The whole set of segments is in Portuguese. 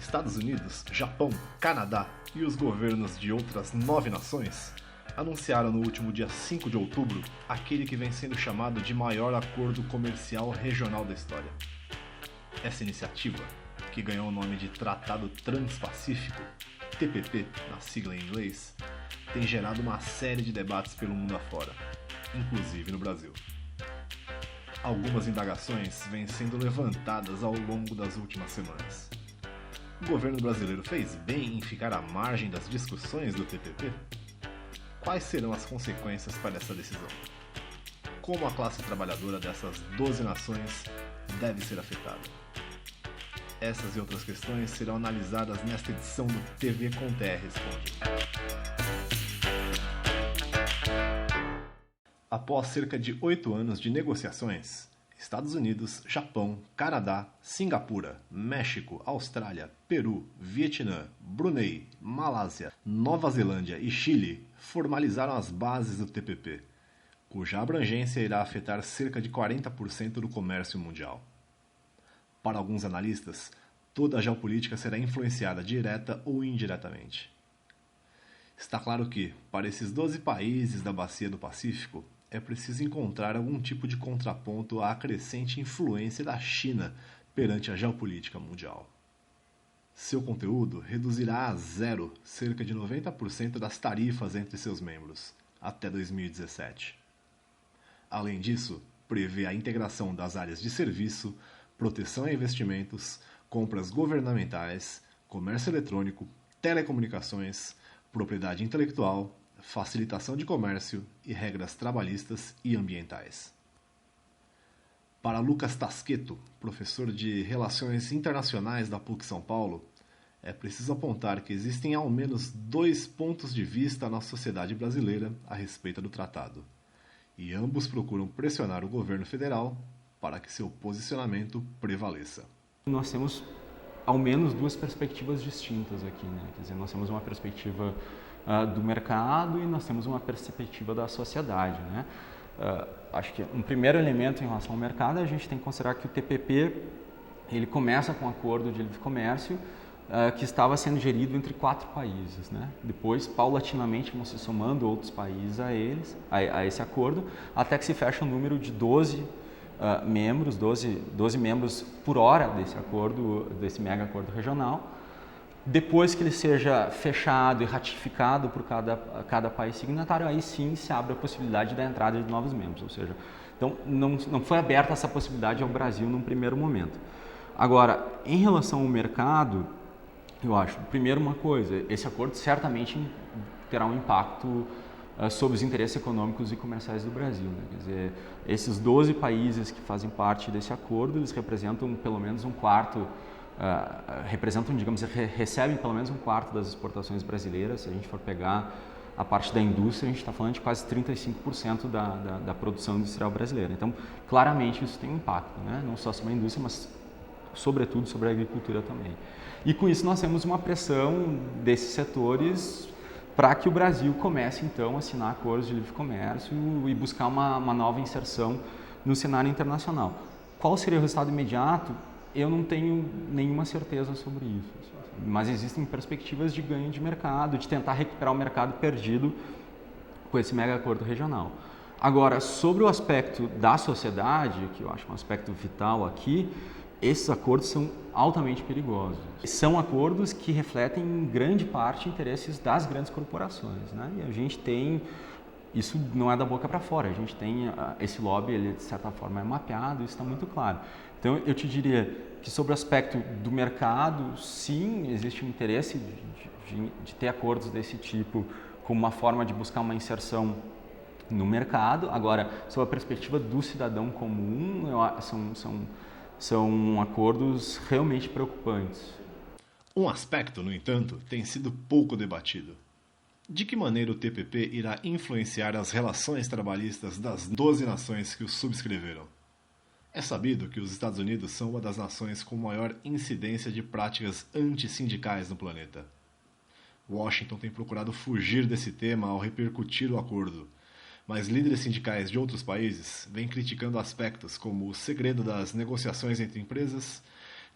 Estados Unidos, Japão, Canadá e os governos de outras 9 nações anunciaram no último dia 5 de outubro aquele que vem sendo chamado de maior acordo comercial regional da história. Essa iniciativa, que ganhou o nome de Tratado Transpacífico, TPP na sigla em inglês, tem gerado uma série de debates pelo mundo afora, inclusive no Brasil. Algumas indagações vêm sendo levantadas ao longo das últimas semanas. O governo brasileiro fez bem em ficar à margem das discussões do TPP? Quais serão as consequências para essa decisão? Como a classe trabalhadora dessas 12 nações deve ser afetada? Essas e outras questões serão analisadas nesta edição do TV com TR Responde. Após cerca de 8 anos de negociações, Estados Unidos, Japão, Canadá, Singapura, México, Austrália, Peru, Vietnã, Brunei, Malásia, Nova Zelândia e Chile formalizaram as bases do TPP, cuja abrangência irá afetar cerca de 40% do comércio mundial. Para alguns analistas, toda a geopolítica será influenciada direta ou indiretamente. Está claro que, para esses 12 países da Bacia do Pacífico, é preciso encontrar algum tipo de contraponto à crescente influência da China perante a geopolítica mundial. Seu conteúdo reduzirá a zero cerca de 90% das tarifas entre seus membros, até 2017. Além disso, prevê a integração das áreas de serviço, proteção a investimentos, compras governamentais, comércio eletrônico, telecomunicações, propriedade intelectual, facilitação de comércio e regras trabalhistas e ambientais. Para Lucas Tasqueto, professor de Relações Internacionais da PUC São Paulo, é preciso apontar que existem ao menos 2 pontos de vista na sociedade brasileira a respeito do tratado, e ambos procuram pressionar o governo federal para que seu posicionamento prevaleça. Nós temos ao menos 2 perspectivas distintas aqui, né? Quer dizer, nós temos uma perspectiva do mercado e nós temos uma perspectiva da sociedade, né? Acho que um primeiro elemento em relação ao mercado, a gente tem que considerar que o TPP ele começa com um acordo de livre comércio que estava sendo gerido entre 4 países, né? Depois, paulatinamente, vão se somando outros países a esse acordo, até que se fecha um número de 12 membros, 12 membros por hora desse acordo, desse mega acordo regional. Depois que ele seja fechado e ratificado por cada país signatário, aí sim se abre a possibilidade da entrada de novos membros. Ou seja, então não foi aberta essa possibilidade ao Brasil num primeiro momento. Agora, em relação ao mercado, eu acho, primeiro uma coisa, esse acordo certamente terá um impacto sobre os interesses econômicos e comerciais do Brasil, né? Quer dizer, esses 12 países que fazem parte desse acordo, eles representam pelo menos um quarto, recebem pelo menos um quarto das exportações brasileiras. Se a gente for pegar a parte da indústria, a gente está falando de quase 35% da produção industrial brasileira. Então, claramente isso tem um impacto, né? Não só sobre a indústria, mas sobretudo sobre a agricultura também. E com isso nós temos uma pressão desses setores para que o Brasil comece então a assinar acordos de livre comércio e buscar uma nova inserção no cenário internacional. Qual seria o resultado imediato? Eu não tenho nenhuma certeza sobre isso, mas existem perspectivas de ganho de mercado, de tentar recuperar o mercado perdido com esse mega acordo regional. Agora, sobre o aspecto da sociedade, que eu acho um aspecto vital aqui, esses acordos são altamente perigosos. São acordos que refletem em grande parte interesses das grandes corporações, né? E a gente tem, isso não é da boca para fora, a gente tem esse lobby, ele de certa forma é mapeado, isso está muito claro. Então eu te diria que sobre o aspecto do mercado, sim, existe um interesse de ter acordos desse tipo como uma forma de buscar uma inserção no mercado. Agora, sob a perspectiva do cidadão comum, são acordos realmente preocupantes. Um aspecto, no entanto, tem sido pouco debatido. De que maneira o TPP irá influenciar as relações trabalhistas das 12 nações que o subscreveram? É sabido que os Estados Unidos são uma das nações com maior incidência de práticas antissindicais no planeta. Washington tem procurado fugir desse tema ao repercutir o acordo, mas líderes sindicais de outros países vêm criticando aspectos como o segredo das negociações entre empresas,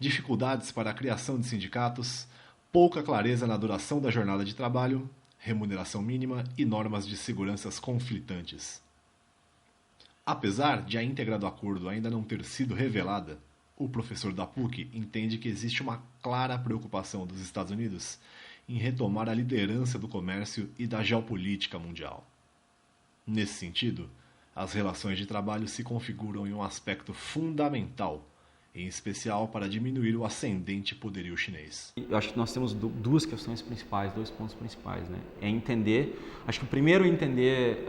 dificuldades para a criação de sindicatos, pouca clareza na duração da jornada de trabalho, remuneração mínima e normas de segurança conflitantes. Apesar de a íntegra do acordo ainda não ter sido revelada, o professor da PUC entende que existe uma clara preocupação dos Estados Unidos em retomar a liderança do comércio e da geopolítica mundial. Nesse sentido, as relações de trabalho se configuram em um aspecto fundamental, em especial para diminuir o ascendente poderio chinês. Eu acho que nós temos duas questões principais, dois pontos principais, né? É entender, acho que o primeiro é entender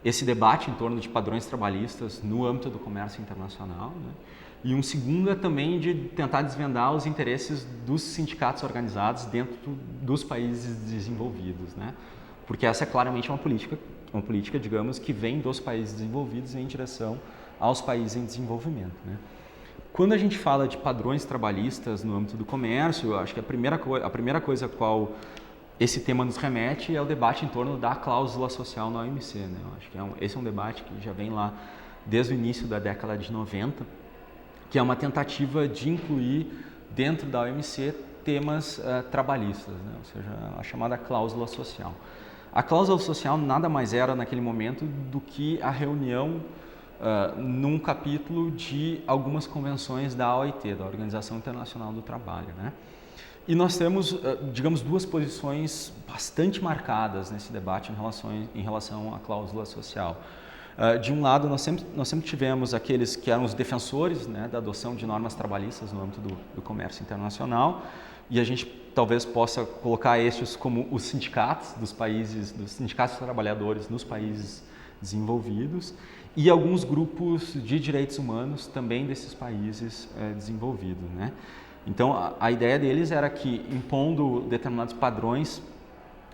esse debate em torno de padrões trabalhistas no âmbito do comércio internacional, né? E um segundo é também de tentar desvendar os interesses dos sindicatos organizados dentro dos países desenvolvidos, né? Porque essa é claramente uma política, digamos, que vem dos países desenvolvidos em direção aos países em desenvolvimento, né? Quando a gente fala de padrões trabalhistas no âmbito do comércio, eu acho que a primeira coisa a qual esse tema nos remete é o debate em torno da cláusula social na OMC, né? Eu acho que esse é um debate que já vem lá desde o início da década de 90, que é uma tentativa de incluir dentro da OMC temas trabalhistas, né? Ou seja, a chamada cláusula social. A cláusula social nada mais era naquele momento do que a reunião num capítulo de algumas convenções da OIT, da Organização Internacional do Trabalho, né? E nós temos, digamos, duas posições bastante marcadas nesse debate em relação à cláusula social. De um lado, nós sempre tivemos aqueles que eram os defensores, né, da adoção de normas trabalhistas no âmbito do comércio internacional, e a gente talvez possa colocar estes como os sindicatos dos sindicatos de trabalhadores nos países desenvolvidos, e alguns grupos de direitos humanos também desses países desenvolvidos, né? Então, a ideia deles era que, impondo determinados padrões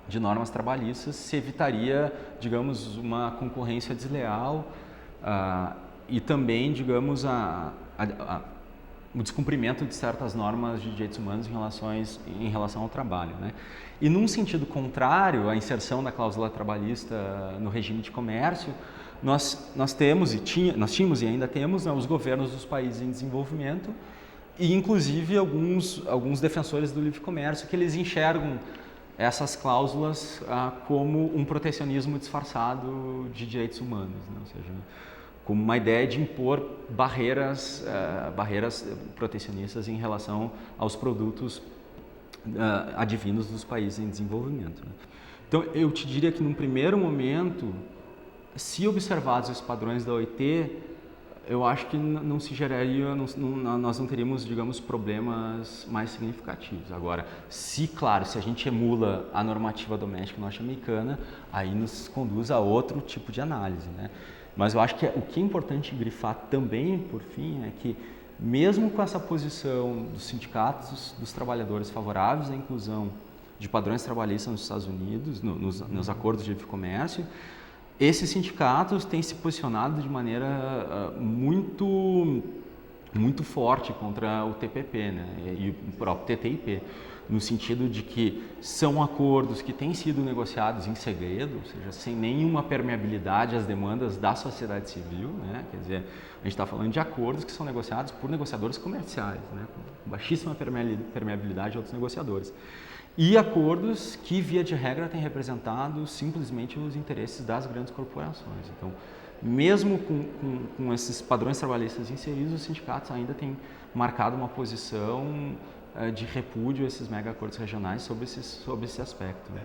de normas trabalhistas, se evitaria, digamos, uma concorrência desleal e também, digamos, o descumprimento de certas normas de direitos humanos em relação ao trabalho, né? E, num sentido contrário à inserção da cláusula trabalhista no regime de comércio, nós tínhamos e ainda temos, né, os governos dos países em desenvolvimento e, inclusive, alguns defensores do livre comércio que eles enxergam essas cláusulas como um protecionismo disfarçado de direitos humanos, né? Ou seja, como uma ideia de impor barreiras protecionistas em relação aos produtos advindos dos países em desenvolvimento, né? Então, eu te diria que, num primeiro momento, se observados os padrões da OIT, eu acho que não se geraria, nós não teríamos, digamos, problemas mais significativos. Agora, claro, se a gente emula a normativa doméstica norte-americana, aí nos conduz a outro tipo de análise, né? Mas eu acho que o que é importante grifar também, por fim, é que mesmo com essa posição dos sindicatos dos trabalhadores favoráveis à inclusão de padrões trabalhistas nos Estados Unidos, nos acordos de livre comércio, esses sindicatos têm se posicionado de maneira muito forte contra o TPP, né, e o próprio TTIP, no sentido de que são acordos que têm sido negociados em segredo, ou seja, sem nenhuma permeabilidade às demandas da sociedade civil, né? Quer dizer, a gente está falando de acordos que são negociados por negociadores comerciais, né, com baixíssima permeabilidade a outros negociadores. E acordos que, via de regra, têm representado simplesmente os interesses das grandes corporações. Então, mesmo com esses padrões trabalhistas inseridos, os sindicatos ainda têm marcado uma posição de repúdio a esses mega acordos regionais sobre esse aspecto, né?